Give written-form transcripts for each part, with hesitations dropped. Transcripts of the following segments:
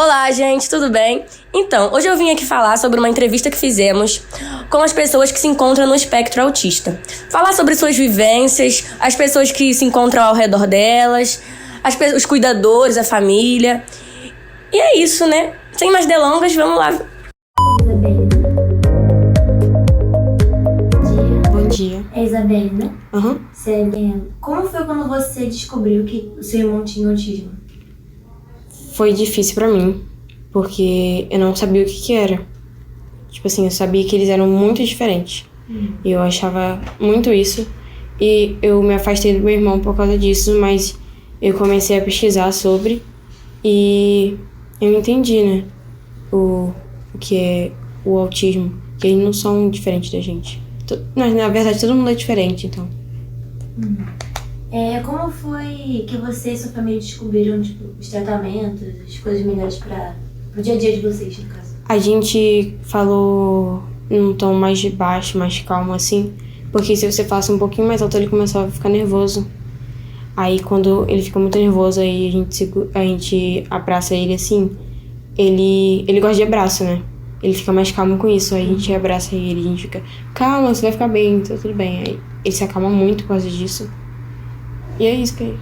Olá, gente, tudo bem? Então, hoje eu vim aqui falar sobre uma entrevista que fizemos com as pessoas que se encontram no espectro autista. Falar sobre suas vivências, as pessoas que se encontram ao redor delas, os cuidadores, a família. E é isso, né? Sem mais delongas, vamos lá. Bom dia. É Isabelle, né? Aham. Como foi quando você descobriu que o seu irmão tinha autismo? Foi difícil pra mim, porque eu não sabia o que era. Tipo assim, eu sabia que eles eram muito diferentes. E eu achava muito isso. E eu me afastei do meu irmão por causa disso, mas eu comecei a pesquisar sobre e eu entendi, né? O que é o autismo. Que eles não são diferentes da gente. Mas, na verdade, todo mundo é diferente, então. Como foi que você e sua família descobriram os tratamentos, as coisas melhores para o dia a dia de vocês, no caso? A gente falou num tom mais de baixo, mais calmo, assim. Porque se você falasse um pouquinho mais alto, ele começava a ficar nervoso. Aí, quando ele fica muito nervoso, aí a gente abraça ele, assim. Ele gosta de abraço, né? Ele fica mais calmo com isso. Aí a gente abraça ele, a gente fica... Calma, você vai ficar bem, tá tudo bem. Aí ele se acalma muito por causa disso. E é isso que é.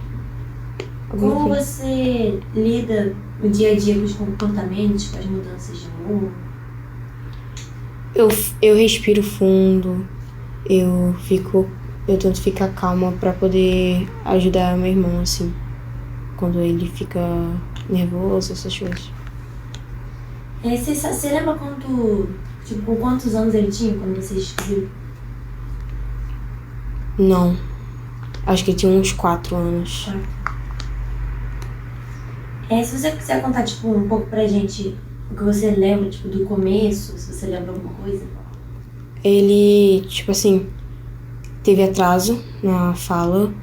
Como você lida no dia a dia com os comportamentos, com as mudanças de humor? Eu respiro fundo, eu tento ficar calma pra poder ajudar meu irmão, assim, quando ele fica nervoso, essas coisas. Você lembra com quantos anos ele tinha quando você descobriu? Não, acho que ele tinha uns 4 anos. Se você quiser contar, um pouco pra gente o que você lembra, do começo, se você lembra alguma coisa. Ele, teve atraso na fala.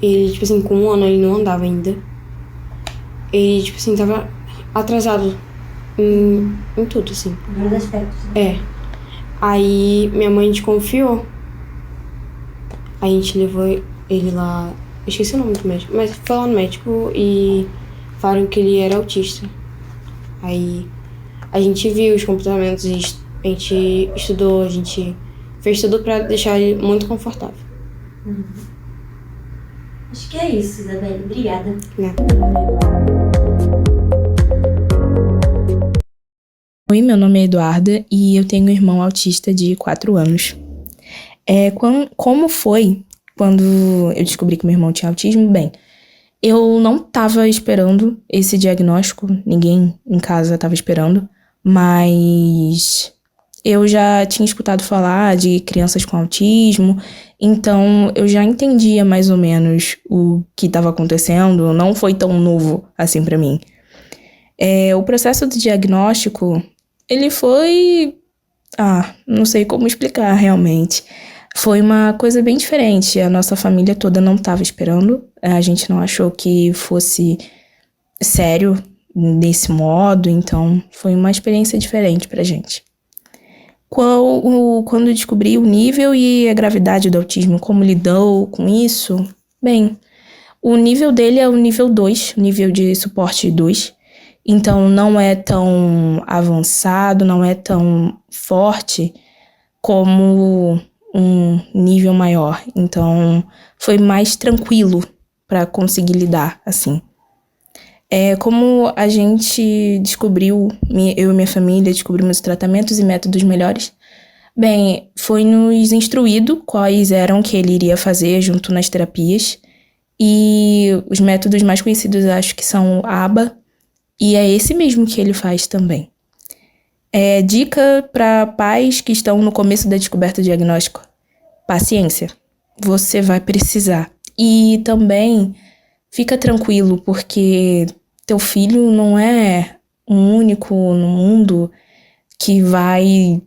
Ele, com 1 ano ele não andava ainda. Ele, tava atrasado em tudo, assim. Em vários aspectos, né? Aí minha mãe desconfiou. A gente levou ele lá, eu esqueci o nome do médico, mas foi lá no médico e falaram que ele era autista. Aí a gente viu os comportamentos, a gente estudou, a gente fez tudo pra deixar ele muito confortável. Acho que é isso, Isabelle. Obrigada. Oi, meu nome é Eduarda e eu tenho um irmão autista de 4 anos. Como foi quando eu descobri que meu irmão tinha autismo? Bem, eu não estava esperando esse diagnóstico, ninguém em casa estava esperando, mas eu já tinha escutado falar de crianças com autismo, então eu já entendia mais ou menos o que estava acontecendo, não foi tão novo assim para mim. O processo do diagnóstico, ele foi... não sei como explicar realmente. Foi uma coisa bem diferente, a nossa família toda não estava esperando, a gente não achou que fosse sério desse modo, então foi uma experiência diferente pra gente. Quando descobri o nível e a gravidade do autismo, como lidou com isso, bem, o nível dele é o nível 2, nível de suporte 2, então não é tão avançado, não é tão forte como um nível maior. Então foi mais tranquilo para conseguir lidar, assim. Como a gente descobriu, eu e minha família descobrimos tratamentos e métodos melhores, bem, foi nos instruído quais eram que ele iria fazer junto nas terapias, e os métodos mais conhecidos acho que são ABA, e é esse mesmo que ele faz também. Dica para pais que estão no começo da descoberta do diagnóstico: paciência, você vai precisar. E também fica tranquilo, porque teu filho não é o único no mundo que vai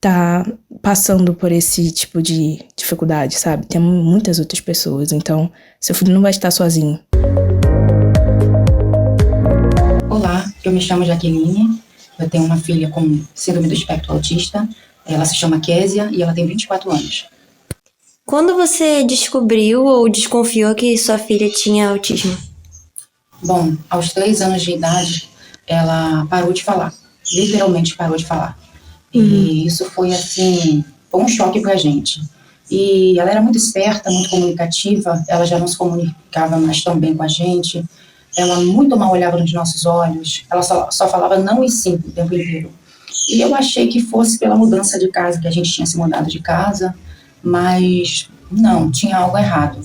tá passando por esse tipo de dificuldade, sabe? Tem muitas outras pessoas, então seu filho não vai estar sozinho. Olá, eu me chamo Jaqueline, eu tenho uma filha com síndrome do espectro autista, ela se chama Késia e ela tem 24 anos. Quando você descobriu ou desconfiou que sua filha tinha autismo? Bom, aos 3 anos de idade, ela parou de falar. Literalmente parou de falar. E isso foi, assim, foi um choque pra gente. E ela era muito esperta, muito comunicativa, ela já não se comunicava mais tão bem com a gente. Ela muito mal olhava nos nossos olhos, ela só falava não e sim o tempo inteiro. E eu achei que fosse pela mudança de casa, que a gente tinha se mudado de casa, mas não, tinha algo errado.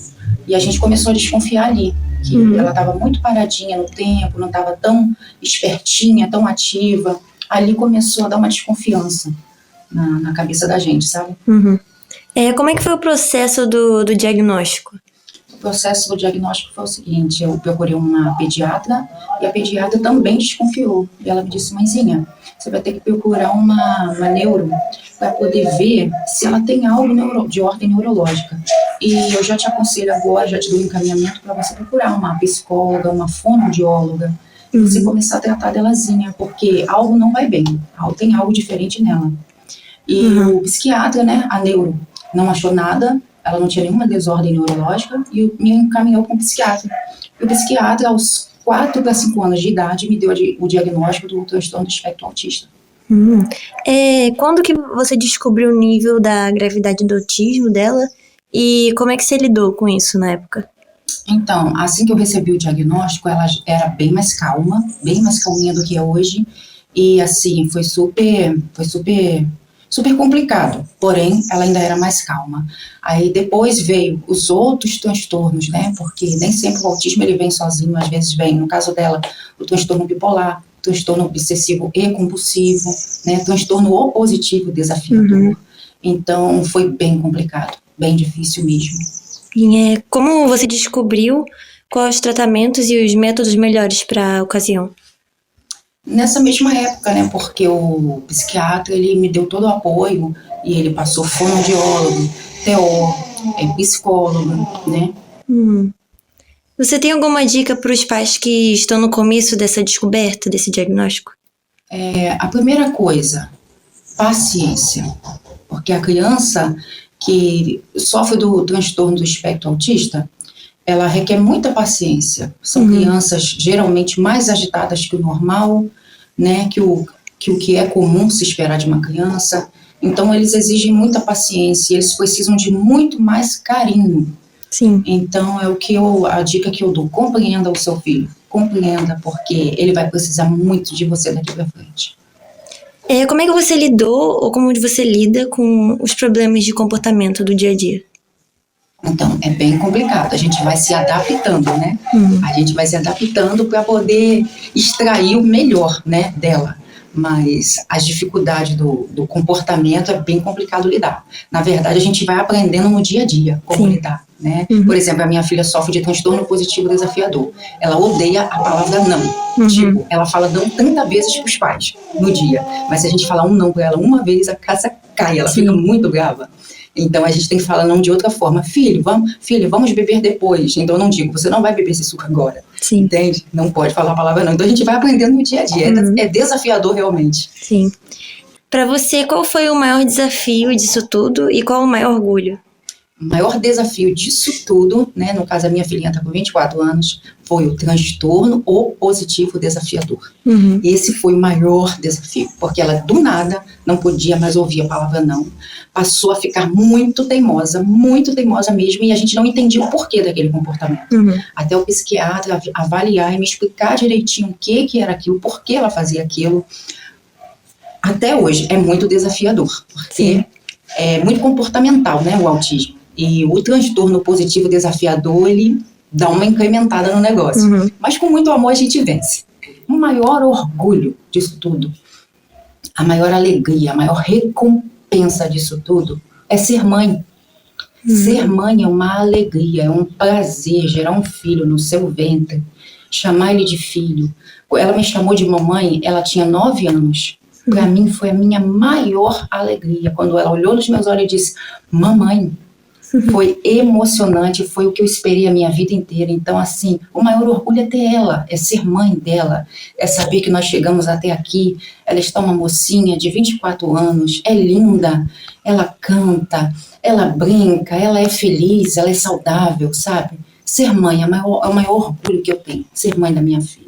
E a gente começou a desconfiar ali, que ela estava muito paradinha no tempo, não estava tão espertinha, tão ativa. Ali começou a dar uma desconfiança na cabeça da gente, sabe? Como é que foi o processo do diagnóstico? O processo do diagnóstico foi o seguinte: eu procurei uma pediatra e a pediatra também desconfiou. E ela me disse: mãezinha, você vai ter que procurar uma neuro para poder ver se ela tem algo de ordem neurológica. E eu já te aconselho agora, já te dou um encaminhamento para você procurar uma psicóloga, uma fonoaudióloga, e você começar a tratar delazinha, porque algo não vai bem, tem algo diferente nela. E o psiquiatra, né, a neuro, não achou nada, ela não tinha nenhuma desordem neurológica, e me encaminhou com o psiquiatra. E o psiquiatra, aos 4 para 5 anos de idade, me deu o diagnóstico do transtorno do espectro autista. Quando que você descobriu o nível da gravidade do autismo dela e como é que você lidou com isso na época? Então, assim que eu recebi o diagnóstico, ela era bem mais calma, bem mais calminha do que é hoje, e assim, foi super complicado, porém, ela ainda era mais calma. Aí depois veio os outros transtornos, né, porque nem sempre o autismo ele vem sozinho, às vezes vem, no caso dela, o transtorno bipolar, transtorno obsessivo e compulsivo, né, transtorno opositivo desafiador. Então, foi bem complicado, bem difícil mesmo. E como você descobriu quais os tratamentos e os métodos melhores para a ocasião? Nessa mesma época, né, porque o psiquiatra, ele me deu todo o apoio e ele passou fonoaudiólogo, TO, psicólogo, né. Você tem alguma dica para os pais que estão no começo dessa descoberta, desse diagnóstico? A primeira coisa, paciência, porque a criança que sofre do transtorno do espectro autista, ela requer muita paciência. São crianças geralmente mais agitadas que o normal, né, que o que é comum se esperar de uma criança. Então, eles exigem muita paciência, eles precisam de muito mais carinho. Sim. Então, a dica que eu dou: compreenda o seu filho, compreenda, porque ele vai precisar muito de você daqui para frente. Como é que você lidou ou como você lida com os problemas de comportamento do dia a dia? Então, é bem complicado. A gente vai se adaptando, né? A gente vai se adaptando para poder extrair o melhor, né, dela. Mas as dificuldades do comportamento é bem complicado lidar. Na verdade, a gente vai aprendendo no dia a dia como lidar, né? Por exemplo, a minha filha sofre de transtorno positivo desafiador. Ela odeia a palavra não. Tipo, ela fala não 30 vezes para os pais no dia. Mas se a gente falar um não para ela uma vez, a casa cai. Ela fica muito brava. Então, a gente tem que falar não de outra forma. Filha, vamos beber depois. Então, eu não digo, você não vai beber esse suco agora. Sim. Entende? Não pode falar a palavra não. Então, a gente vai aprendendo no dia a dia. É desafiador, realmente. Sim. Para você, qual foi o maior desafio disso tudo e qual o maior orgulho? O maior desafio disso tudo, né, no caso a minha filhinha está com 24 anos, foi o transtorno opositivo desafiador. Esse foi o maior desafio, porque ela do nada não podia mais ouvir a palavra não. Passou a ficar muito teimosa mesmo, e a gente não entendia o porquê daquele comportamento. Até o psiquiatra avaliar e me explicar direitinho o que era aquilo, por que ela fazia aquilo. Até hoje é muito desafiador, porque é muito comportamental, né, o autismo. E o transtorno positivo desafiador, ele dá uma incrementada no negócio. Mas com muito amor a gente vence. O maior orgulho disso tudo, a maior alegria, a maior recompensa disso tudo é ser mãe. Ser mãe é uma alegria, é um prazer gerar um filho no seu ventre, chamar ele de filho. Ela me chamou de mamãe, ela tinha 9 anos. Para mim foi a minha maior alegria, quando ela olhou nos meus olhos e disse, mamãe. Foi emocionante, foi o que eu esperei a minha vida inteira. Então, assim, o maior orgulho é ter ela, é ser mãe dela, é saber que nós chegamos até aqui. Ela está uma mocinha de 24 anos, é linda, ela canta, ela brinca, ela é feliz, ela é saudável, sabe? ser mãe é o maior orgulho que eu tenho, ser mãe da minha filha.